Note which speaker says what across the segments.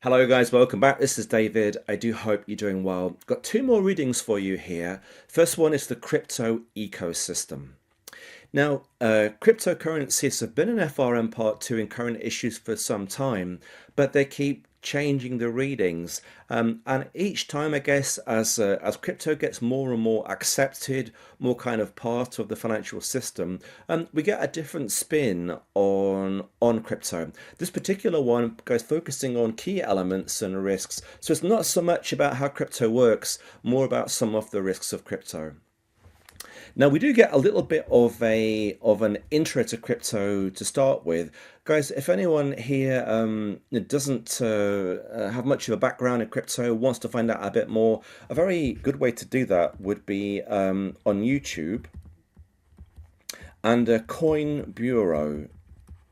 Speaker 1: Hello guys, welcome back. This is David. I do hope you're doing well. Got two more readings for you here. First one is the crypto ecosystem. Now, cryptocurrencies have been an FRM part 2 in current issues for some time, but they keep changing the readings. And each time, I guess, as crypto gets more and more accepted, more kind of part of the financial system, we get a different spin on crypto. This particular one goes focusing on key elements and risks. So it's not so much about how crypto works, more about some of the risks of crypto. Now we do get a little bit of an intro to crypto to start with, guys. If anyone here doesn't have much of a background in crypto, wants to find out a bit more, a very good way to do that would be on YouTube and Coin Bureau.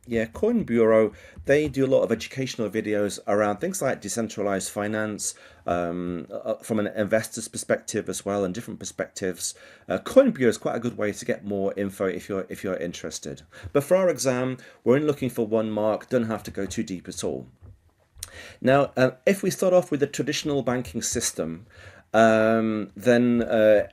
Speaker 1: Yeah, Coin Bureau, they do a lot of educational videos around things like decentralized finance, from an investor's perspective as well, and different perspectives. Coin Bureau is quite a good way to get more info if you're interested. But for our exam, we're only looking for one mark, don't have to go too deep at all. Now, if we start off with the traditional banking system, then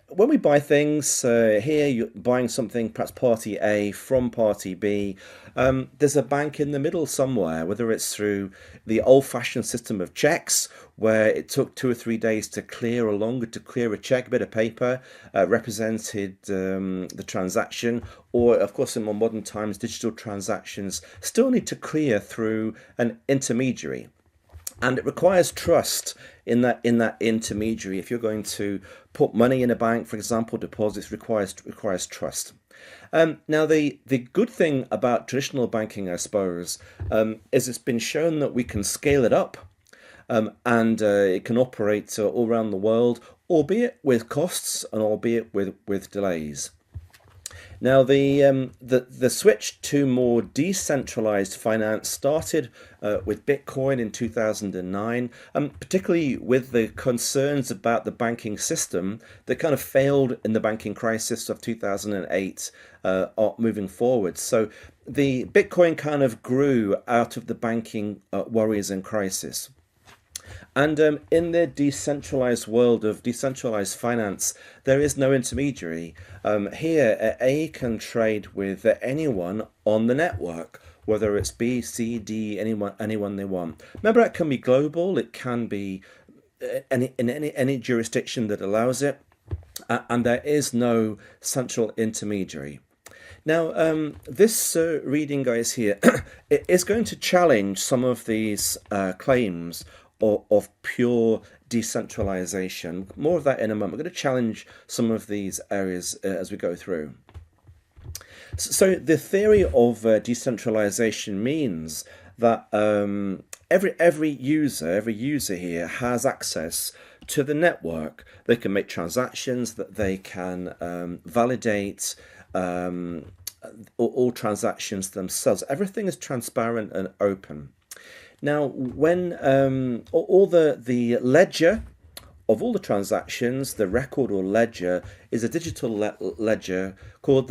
Speaker 1: when we buy things, here you're buying something, perhaps party A from party B, there's a bank in the middle somewhere, whether it's through the old-fashioned system of checks, where it took 2 or 3 days to clear, or longer to clear a check, a bit of paper represented the transaction, or of course in more modern times, digital transactions still need to clear through an intermediary. And it requires trust in that intermediary. If you're going to put money in a bank, for example, deposits requires trust. Now, the good thing about traditional banking, I suppose, is it's been shown that we can scale it up, and it can operate all around the world, albeit with costs and albeit with delays. Now, the switch to more decentralized finance started with Bitcoin in 2009, particularly with the concerns about the banking system that kind of failed in the banking crisis of 2008 moving forward. So the Bitcoin kind of grew out of the banking worries and crisis. And in the decentralized world of decentralized finance, there is no intermediary. Here, A can trade with anyone on the network, whether it's B, C, D, anyone they want. Remember, it can be global. It can be in any jurisdiction that allows it, and there is no central intermediary. Now, this reading, guys, here it is going to challenge some of these claims of pure decentralization. More of that in a moment. We're going to challenge some of these areas as we go through. So the theory of decentralization means that every user here has access to the network. They can make transactions, that they can validate all transactions themselves. Everything is transparent and open. Now, when all the ledger of all the transactions, the record or ledger, is a digital ledger called